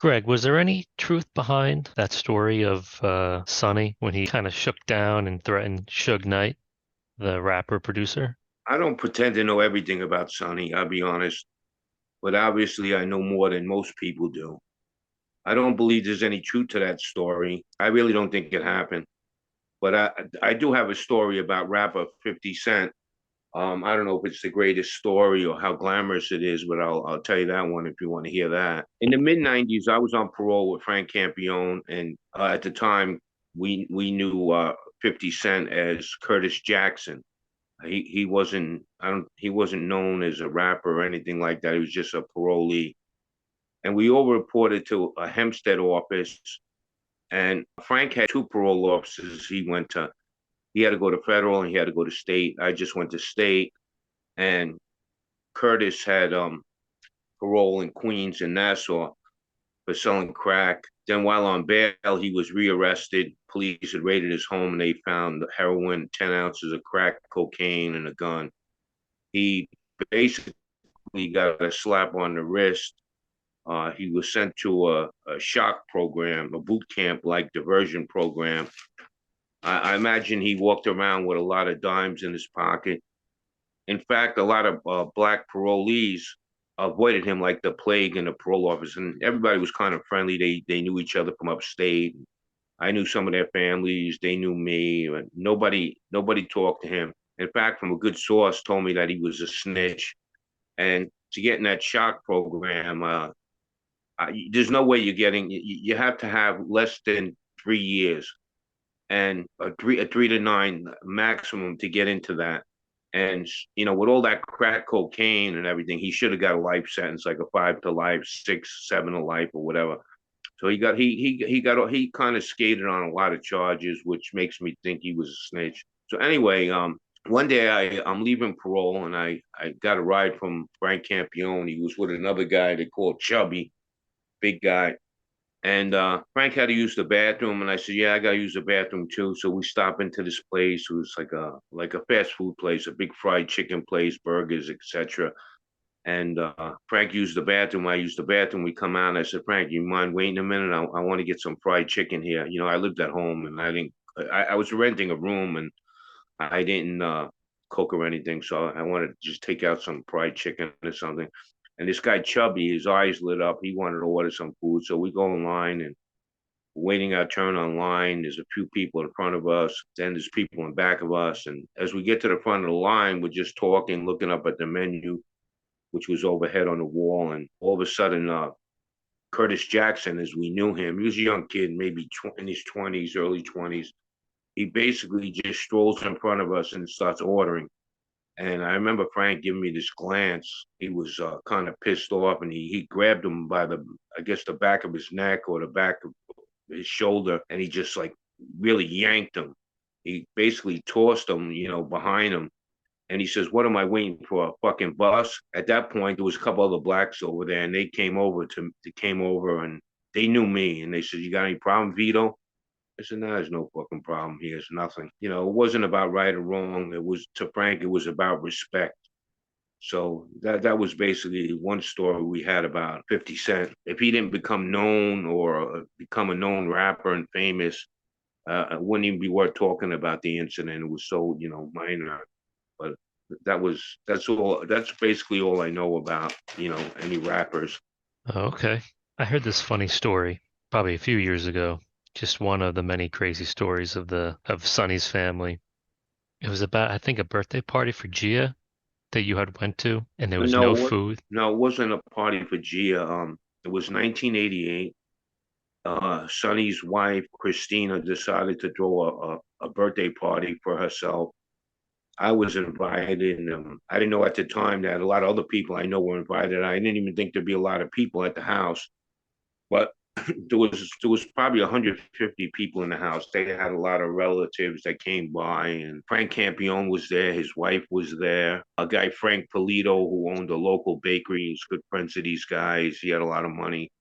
Greg, was there any truth behind that story of Sonny when he kind of shook down and threatened Suge Knight, the rapper producer? I don't pretend to know everything about Sonny, I'll be honest, but obviously I know more than most people do. I don't believe there's any truth to that story. I really don't think it happened. But I do have a story about rapper 50 Cent. I don't know if it's the greatest story or how glamorous it is, but I'll tell you that one if you want to hear that. In the mid 90s, I was on parole with Frank Campione, and at the time we knew 50 Cent as Curtis Jackson. He wasn't he wasn't known as a rapper or anything like that. He was just a parolee. And we all reported to a Hempstead office. And Frank had two parole officers. He had to go to federal and he had to go to state. I just went to state. And Curtis had parole in Queens and Nassau for selling crack. Then while on bail, he was rearrested. Police had raided his home and they found heroin, 10 ounces of crack cocaine, and a gun. He basically got a slap on the wrist. He was sent to a shock program, a boot camp like diversion program. I imagine he walked around with a lot of dimes in his pocket. In fact, a lot of black parolees avoided him like the plague in the parole office, and everybody was kind of friendly. They knew each other from upstate. I knew some of their families. They knew me. And nobody talked to him. In fact, from a good source, told me that he was a snitch. And to get in that shock program, there's no way you're getting. You have to have less than 3 years and a 3 to 9 maximum to get into that. And with all that crack cocaine and everything, he should have got a life sentence, like a 5 to life, 6, 7 to life, or whatever. So he kind of skated on a lot of charges, which makes me think he was a snitch. So anyway, one day I'm leaving parole and I got a ride from Frank Campione. He was with another guy they called Chubby, big guy. And Frank had to use the bathroom, and I said, "Yeah, I gotta use the bathroom too." So we stop into this place. It was like a fast food place, a big fried chicken place, burgers, etc. And Frank used the bathroom. I used the bathroom. We come out, and I said, "Frank, you mind waiting a minute? I want to get some fried chicken here." I lived at home, and I didn't. I was renting a room, and I didn't cook or anything, so I wanted to just take out some fried chicken or something. And this guy Chubby, his eyes lit up. He wanted to order some food, so we go in line and waiting our turn online. There's a few people in front of us. Then there's people in back of us. And as we get to the front of the line, we're just talking, looking up at the menu, which was overhead on the wall. And all of a sudden, Curtis Jackson, as we knew him, he was a young kid, maybe in his 20s, early 20s. He basically just strolls in front of us and starts ordering. And I remember Frank giving me this glance. He was kind of pissed off, and he grabbed him by I guess, the back of his neck or the back of his shoulder, and he just like really yanked him. He basically tossed him, behind him. And he says, "What am I waiting for? A fucking bus?" At that point, there was a couple other blacks over there, and they came over, and they knew me, and they said, "You got any problem, Vito?" I said, "No, there's no fucking problem here. It's nothing." It wasn't about right or wrong. It was, to Frank, it was about respect. So that was basically one story we had about 50 Cent. If he didn't become known or become a known rapper and famous, it wouldn't even be worth talking about the incident. It was so, minor. But that's all. That's basically all I know about, any rappers. Oh, okay. I heard this funny story probably a few years ago. Just one of the many crazy stories of Sonny's family. It was about, I think, a birthday party for Gia that you had went to, and there was No, no food. no, it wasn't a party for Gia. It was 1988. Sonny's wife, Christina, decided to throw a birthday party for herself. I was invited, and I didn't know at the time that a lot of other people I know were invited. I didn't even think there'd be a lot of people at the house, but there was probably 150 people in the house. They had a lot of relatives that came by, and Frank Campione was there. His wife was there. A guy, Frank Polito, who owned a local bakery. He's good friends of these guys. He had a lot of money.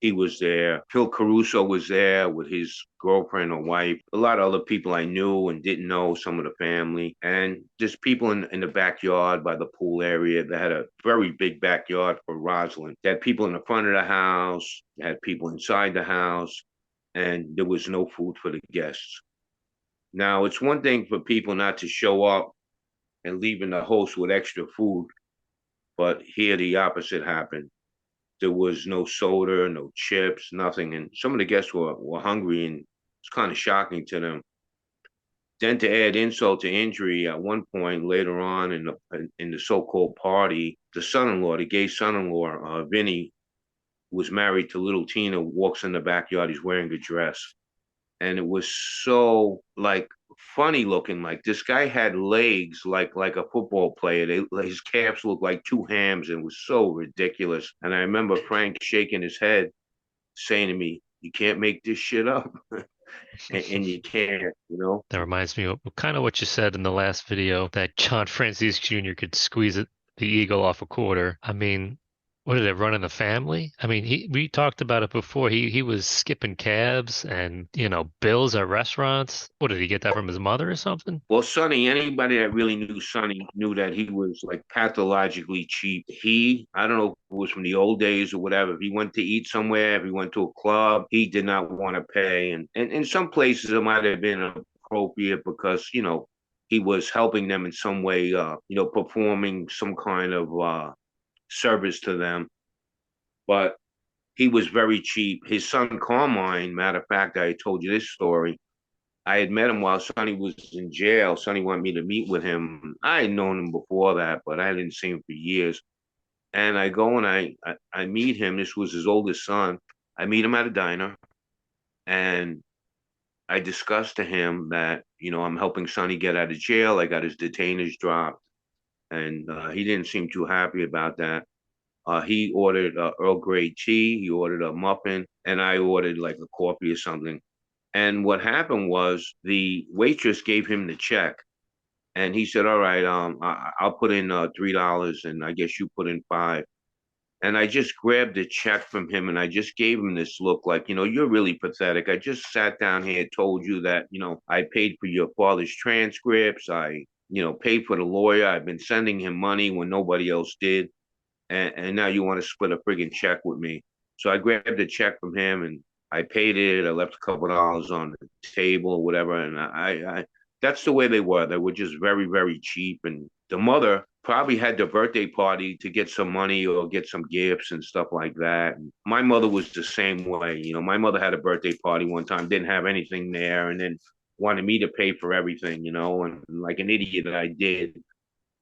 He was there. Phil Caruso was there with his girlfriend or wife. A lot of other people I knew and didn't know, some of the family. And just people in the backyard by the pool area. They had a very big backyard for Rosalind. They had people in the front of the house. They had people inside the house. And there was no food for the guests. Now, it's one thing for people not to show up and leaving the host with extra food, but here the opposite happened. There was no soda, no chips, nothing. And some of the guests were hungry and it's kind of shocking to them. Then to add insult to injury, at one point later on in the so-called party, the son-in-law, the gay son-in-law, Vinny, was married to little Tina, walks in the backyard. He's wearing a dress. And it was so like funny looking. Like this guy had legs like a football player. His calves looked like two hams and it was so ridiculous. And I remember Frank shaking his head, saying to me, "You can't make this shit up," and you can't, you know. That reminds me of kind of what you said in the last video that John Franzese Jr. could squeeze the eagle off a quarter. I mean, what did it run in the family? I mean, we talked about it before. He was skipping cabs and, bills at restaurants. What did he get that from his mother or something? Well, Sonny, anybody that really knew Sonny knew that he was like pathologically cheap. I don't know if it was from the old days or whatever. If he went to eat somewhere, if he went to a club, he did not want to pay. And in some places, it might have been appropriate because, he was helping them in some way, performing some kind of service to them. But he was very cheap. His son, Carmine, matter of fact, I told you this story. I had met him while Sonny was in jail. Sonny wanted me to meet with him. I had known him before that, but I didn't see him for years. And I go and I meet him. This was his oldest son. I meet him at a diner, and I discussed to him that I'm helping Sonny get out of jail. I got his detainers dropped, and he didn't seem too happy about that. He ordered Earl Grey tea. He ordered a muffin, and I ordered like a coffee or something. And what happened was the waitress gave him the check, and he said, "All right, I'll put in $3, and I guess you put in 5." And I just grabbed the check from him, and I just gave him this look like, you're really pathetic. I just sat down here and told you that, I paid for your father's transcripts. I, paid for the lawyer. I've been sending him money when nobody else did, and now you want to split a friggin' check with me. So I grabbed a check from him and I paid it. I left a couple of dollars on the table or whatever. And that's the way they were. They were just very, very cheap. And the mother probably had the birthday party to get some money or get some gifts and stuff like that. And my mother was the same way. My mother had a birthday party one time, didn't have anything there, and then wanted me to pay for everything, and like an idiot that I did,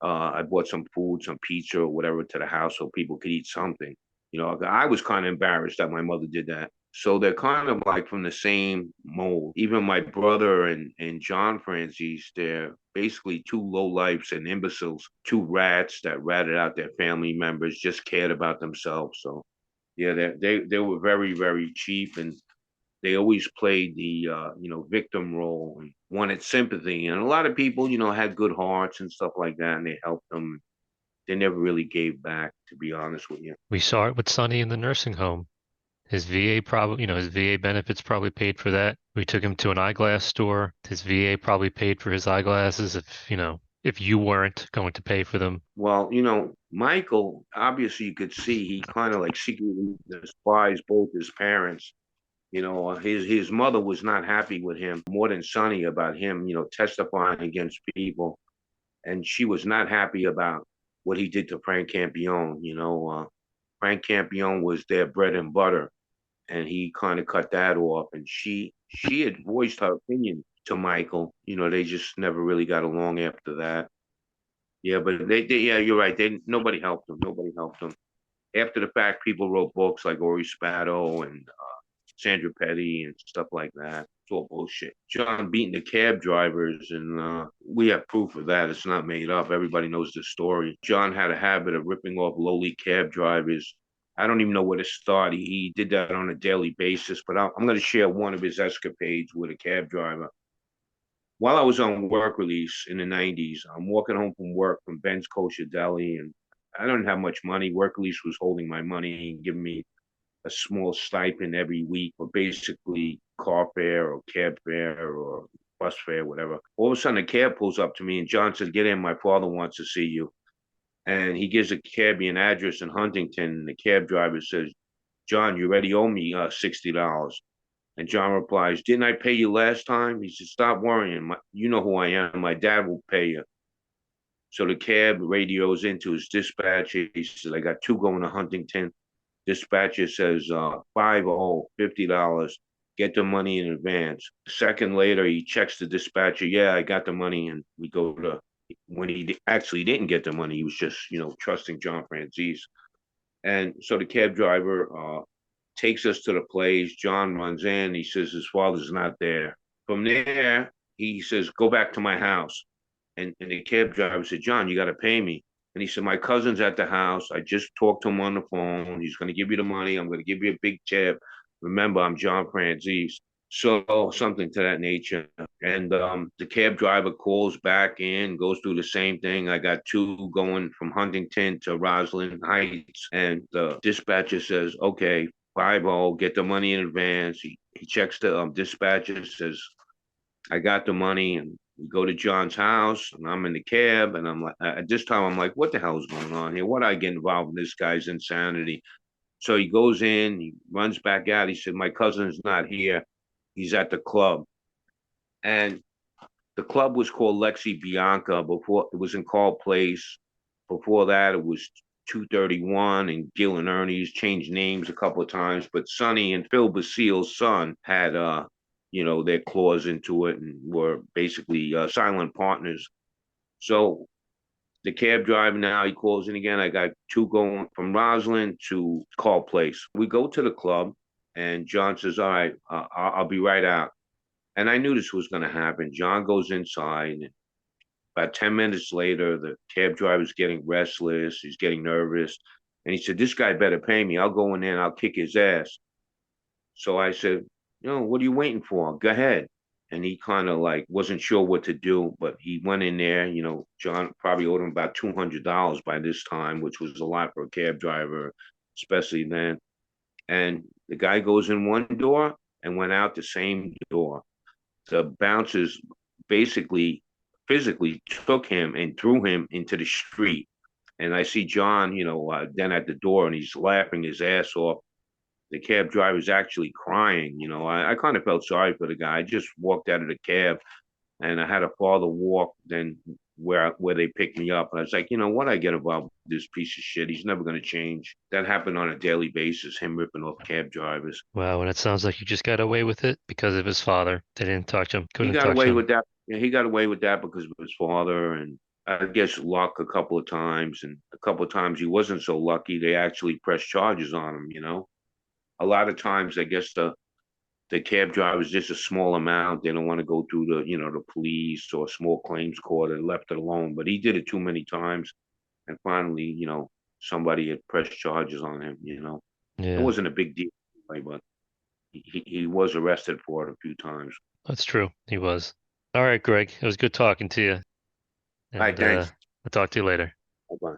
I bought some food, some pizza or whatever to the house so people could eat something. I was kind of embarrassed that my mother did that. So they're kind of like from the same mold. Even my brother and John Franzese, they're basically two lowlifes and imbeciles, two rats that ratted out their family members, just cared about themselves. So yeah, they were very, very cheap, and they always played the victim role and wanted sympathy. And a lot of people, had good hearts and stuff like that, and they helped them. They never really gave back, to be honest with you. We saw it with Sonny in the nursing home. His VA benefits probably paid for that. We took him to an eyeglass store. His VA probably paid for his eyeglasses if you weren't going to pay for them. Well, Michael, obviously you could see he kind of like secretly despised both his parents. His mother was not happy with him more than Sonny about him, testifying against people, and she was not happy about what he did to Frank Campione. Frank Campione was their bread and butter, and he kind of cut that off. And she had voiced her opinion to Michael. They just never really got along after that. Yeah, but yeah, you're right. Nobody helped them. Nobody helped them. After the fact, people wrote books like Ori Spatto and Sandra Petty and stuff like that. It's all bullshit. John beating the cab drivers, and we have proof of that. It's not made up. Everybody knows the story. John had a habit of ripping off lowly cab drivers. I don't even know where to start. He did that on a daily basis, but I'm going to share one of his escapades with a cab driver. While I was on work release in the 90s, I'm walking home from work from Ben's Kosher Deli, and I don't have much money. Work release was holding my money and giving me a small stipend every week, or basically car fare or cab fare or bus fare, whatever. All of a sudden, a cab pulls up to me, and John says, "Get in. My father wants to see you." And he gives a cabbie an address in Huntington. And the cab driver says, "John, you already owe me $60." And John replies, "Didn't I pay you last time?" He said, "Stop worrying. You know who I am. My dad will pay you." So the cab radios into his dispatcher. He says, "I got two going to Huntington." Dispatcher says, 50, $50. Get the money in advance. A second later, he checks the dispatcher. "Yeah, I got the money." And we go to, when he actually didn't get the money, he was just, trusting John Franzese. And so the cab driver takes us to the place. John runs in. He says his father's not there. From there, he says, "Go back to my house." And the cab driver said, "John, you got to pay me." And he said, "My cousin's at the house. I just talked to him on the phone. He's going to give you the money. I'm going to give you a big tip. Remember, I'm John Franzese." So something to that nature. And the cab driver calls back in, goes through the same thing. "I got two going from Huntington to Roslyn Heights." And the dispatcher says, "Okay, 50, get the money in advance." He checks the dispatcher, says, "I got the money." And we go to John's house, and I'm in the cab, and I'm like, at this time, I'm like, what the hell is going on here? What I get involved in this guy's insanity? So he goes in, he runs back out. He said, "My cousin's not here. He's at the club." And the club was called Lexi Bianca before it was in Carl Place. Before that, it was 231, and Gil and Ernie's changed names a couple of times. But Sonny and Phil Basile's son had their claws into it and were basically silent partners. So the cab driver now, he calls in again. "I got two going from Roslyn to Carl Place." We go to the club, and John says, "All right, I'll be right out." And I knew this was going to happen. John goes inside. And about 10 minutes later, the cab driver's getting restless. He's getting nervous. And he said, "This guy better pay me. I'll go in there and I'll kick his ass." So I said, "What are you waiting for? Go ahead." And he kind of like wasn't sure what to do, but he went in there. John probably owed him about $200 by this time, which was a lot for a cab driver, especially then. And the guy goes in one door and went out the same door. The bouncers basically physically took him and threw him into the street. And I see John, then at the door, and he's laughing his ass off. The cab driver's actually crying. I kind of felt sorry for the guy. I just walked out of the cab, and I had a farther walk than where they picked me up. And I was like, what? I get involved with this piece of shit. He's never going to change. That happened on a daily basis, him ripping off cab drivers. Wow, and it sounds like he just got away with it because of his father. They didn't touch him, He couldn't got touch away him. with that. Yeah, he got away with that because of his father, and I guess luck a couple of times. And a couple of times he wasn't so lucky. They actually pressed charges on him. A lot of times, I guess the cab driver is just a small amount. They don't want to go through the police or small claims court, and left it alone. But he did it too many times, and finally, somebody had pressed charges on him. It Yeah, wasn't a big deal, but he was arrested for it a few times. that's true. He was. All right, Greg. It was good talking to you. All right, And thanks. I'll talk to you later. Bye bye.